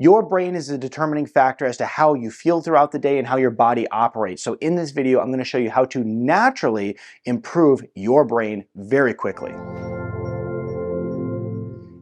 Your brain is a determining factor as to how you feel throughout the day and how your body operates. So in this video, I'm going to show you how to naturally improve your brain very quickly.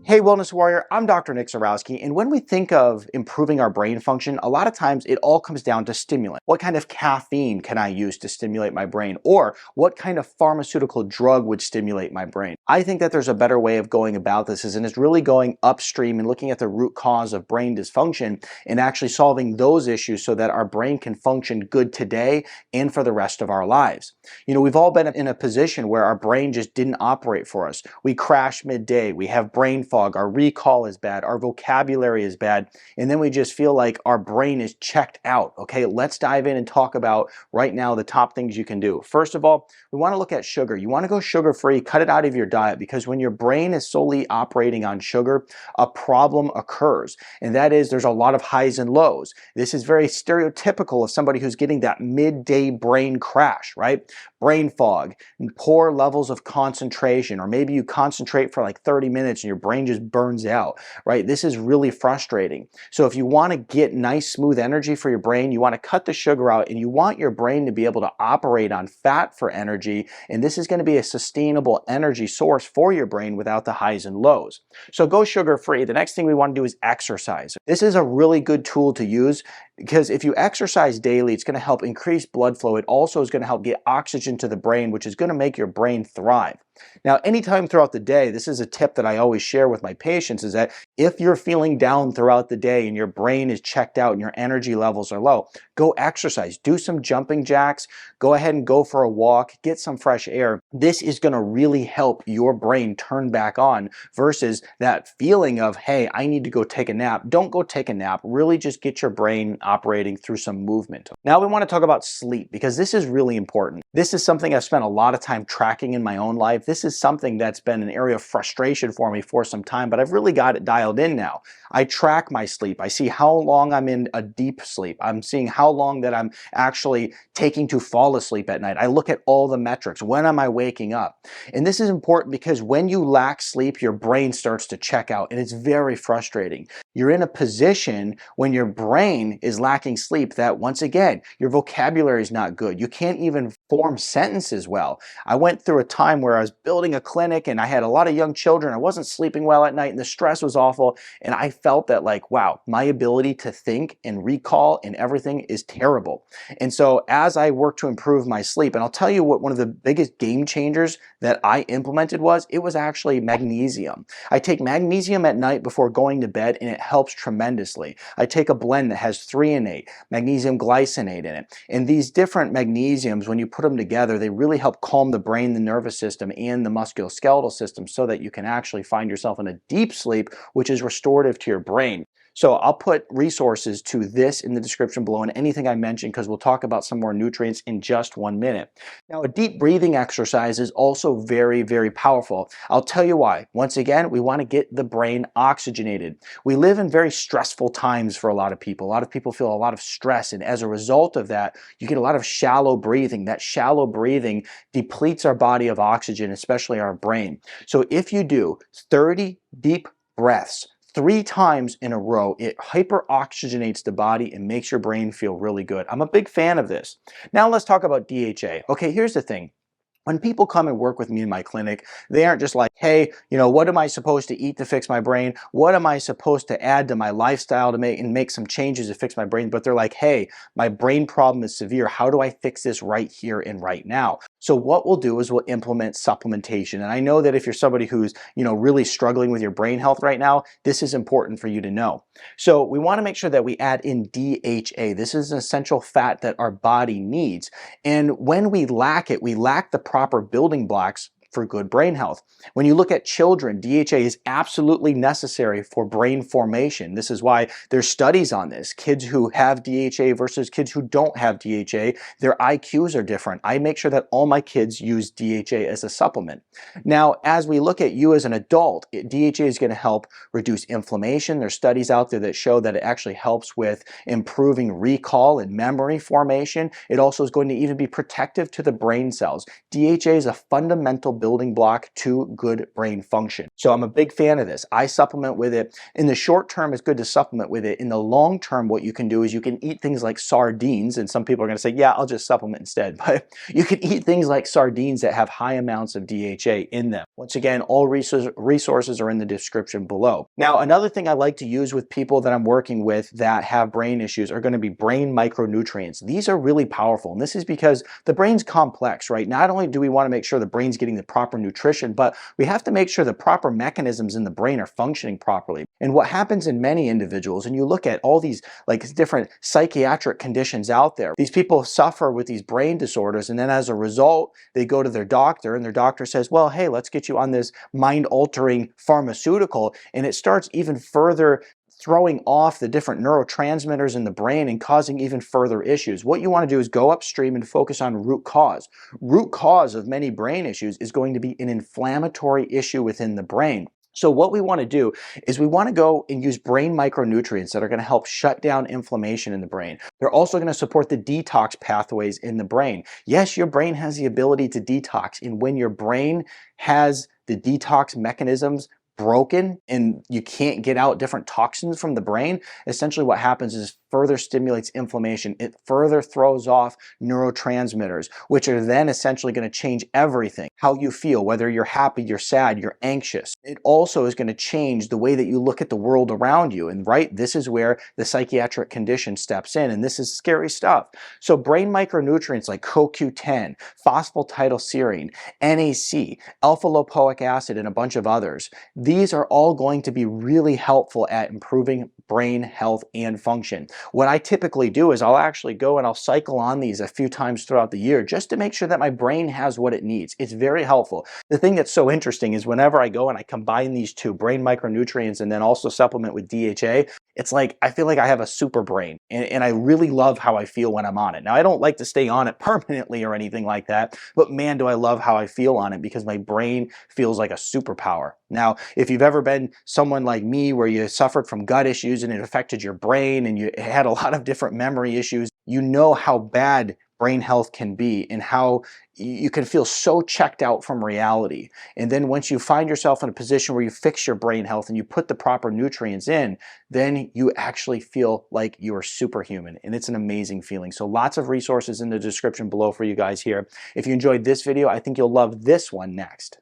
Hey Wellness Warrior, I'm Dr. Nick Zarowski, and when we think of improving our brain function, a lot of times it all comes down to stimulant. What kind of caffeine can I use to stimulate my brain? Or what kind of pharmaceutical drug would stimulate my brain? I think that there's a better way of going about this, and it's really going upstream and looking at the root cause of brain dysfunction and actually solving those issues so that our brain can function good today and for the rest of our lives. You know, we've all been in a position where our brain just didn't operate for us. We crash midday, we have brain fog, our recall is bad, our vocabulary is bad, and then we just feel like our brain is checked out. Okay, let's dive in and talk about right now the top things you can do. First of all, we want to look at sugar. You want to go sugar-free, cut it out of your diet, because when your brain is solely operating on sugar, a problem occurs, and that is there's a lot of highs and lows. This is very stereotypical of somebody who's getting that midday brain crash, right? Brain fog, and poor levels of concentration, or maybe you concentrate for like 30 minutes and your brain just burns out, right? This is really frustrating. So if you want to get nice, smooth energy for your brain, you want to cut the sugar out, and you want your brain to be able to operate on fat for energy, and this is going to be a sustainable energy source for your brain without the highs and lows. So go sugar-free. The next thing we want to do is exercise. This is a really good tool to use, because if you exercise daily, it's going to help increase blood flow. It also is going to help get oxygen to the brain, which is going to make your brain thrive. Now, anytime throughout the day, this is a tip that I always share with my patients, is that if you're feeling down throughout the day and your brain is checked out and your energy levels are low, go exercise. Do some jumping jacks. Go ahead and go for a walk. Get some fresh air. This is going to really help your brain turn back on versus that feeling of, hey, I need to go take a nap. Don't go take a nap. Really just get your brain operating through some movement. Now we want to talk about sleep, because this is really important. This is something I've spent a lot of time tracking in my own life. This is something that's been an area of frustration for me for some time, but I've really got it dialed in now. I track my sleep. I see how long I'm in a deep sleep. I'm seeing how long that I'm actually taking to fall asleep at night. I look at all the metrics. When am I waking up? And this is important because when you lack sleep, your brain starts to check out, and it's very frustrating. You're in a position when your brain is lacking sleep that, once again, your vocabulary is not good. You can't even form sentences well. I went through a time where I was building a clinic and I had a lot of young children. I wasn't sleeping well at night and the stress was awful. And I felt that, like, wow, my ability to think and recall and everything is terrible. And so as I worked to improve my sleep, and I'll tell you what one of the biggest game changers that I implemented was, it was actually magnesium. I take magnesium at night before going to bed, and it helps tremendously. I take a blend that has threonate, magnesium glycinate in it. And these different magnesiums, when you put them together, they really help calm the brain, the nervous system, and the musculoskeletal system, so that you can actually find yourself in a deep sleep, which is restorative to your brain. So I'll put resources to this in the description below and anything I mentioned, because we'll talk about some more nutrients in just 1 minute. Now, a deep breathing exercise is also very, very powerful. I'll tell you why. Once again, we want to get the brain oxygenated. We live in very stressful times for a lot of people. A lot of people feel a lot of stress, and as a result of that, you get a lot of shallow breathing. That shallow breathing depletes our body of oxygen, especially our brain. So if you do 30 deep breaths 3 times in a row, it hyperoxygenates the body and makes your brain feel really good. I'm a big fan of this. Now let's talk about DHA. Okay, here's the thing. When people come and work with me in my clinic, they aren't just like, hey, you know, what am I supposed to eat to fix my brain? What am I supposed to add to my lifestyle to make some changes to fix my brain? But they're like, hey, my brain problem is severe. How do I fix this right here and right now? So what we'll do is we'll implement supplementation. And I know that if you're somebody who's, you know, really struggling with your brain health right now, this is important for you to know. So we want to make sure that we add in DHA. This is an essential fat that our body needs. And when we lack it, we lack the proper building blocks for good brain health. When you look at children, DHA is absolutely necessary for brain formation. This is why there's studies on this. Kids who have DHA versus kids who don't have DHA, their IQs are different. I make sure that all my kids use DHA as a supplement. Now, as we look at you as an adult, DHA is going to help reduce inflammation. There's studies out there that show that it actually helps with improving recall and memory formation. It also is going to even be protective to the brain cells. DHA is a fundamental building block to good brain function. So I'm a big fan of this. I supplement with it. In the short term, it's good to supplement with it. In the long term, what you can do is you can eat things like sardines, and some people are going to say, yeah, I'll just supplement instead. But you can eat things like sardines that have high amounts of DHA in them. Once again, all resources are in the description below. Now, another thing I like to use with people that I'm working with that have brain issues are going to be brain micronutrients. These are really powerful, and this is because the brain's complex, right? Not only do we want to make sure the brain's getting the proper nutrition, but we have to make sure the proper mechanisms in the brain are functioning properly. And what happens in many individuals, and you look at all these like different psychiatric conditions out there, these people suffer with these brain disorders, and then as a result, they go to their doctor, and their doctor says, well, hey, let's get you on this mind-altering pharmaceutical, and it starts even further throwing off the different neurotransmitters in the brain and causing even further issues. What you want to do is go upstream and focus on root cause. Root cause of many brain issues is going to be an inflammatory issue within the brain. So what we want to do is we want to go and use brain micronutrients that are going to help shut down inflammation in the brain. They're also going to support the detox pathways in the brain. Yes, your brain has the ability to detox, and when your brain has the detox mechanisms broken and you can't get out different toxins from the brain, essentially what happens is further stimulates inflammation. It further throws off neurotransmitters, which are then essentially going to change everything. How you feel, whether you're happy, you're sad, you're anxious. It also is going to change the way that you look at the world around you. And right, this is where the psychiatric condition steps in, and this is scary stuff. So brain micronutrients like CoQ10, phosphatidylserine, NAC, alpha-lipoic acid, and a bunch of others, these are all going to be really helpful at improving brain health and function. What I typically do is I'll actually go and I'll cycle on these a few times throughout the year just to make sure that my brain has what it needs. It's very helpful. The thing that's so interesting is whenever I go and I combine these two, brain micronutrients and then also supplement with DHA, it's like I feel like I have a super brain, and I really love how I feel when I'm on it. Now, I don't like to stay on it permanently or anything like that, but man, do I love how I feel on it because my brain feels like a superpower. Now, if you've ever been someone like me where you suffered from gut issues and it affected your brain and you had a lot of different memory issues, you know how bad brain health can be and how you can feel so checked out from reality. And then once you find yourself in a position where you fix your brain health and you put the proper nutrients in, then you actually feel like you are superhuman, and it's an amazing feeling. So lots of resources in the description below for you guys here. If you enjoyed this video, I think you'll love this one next.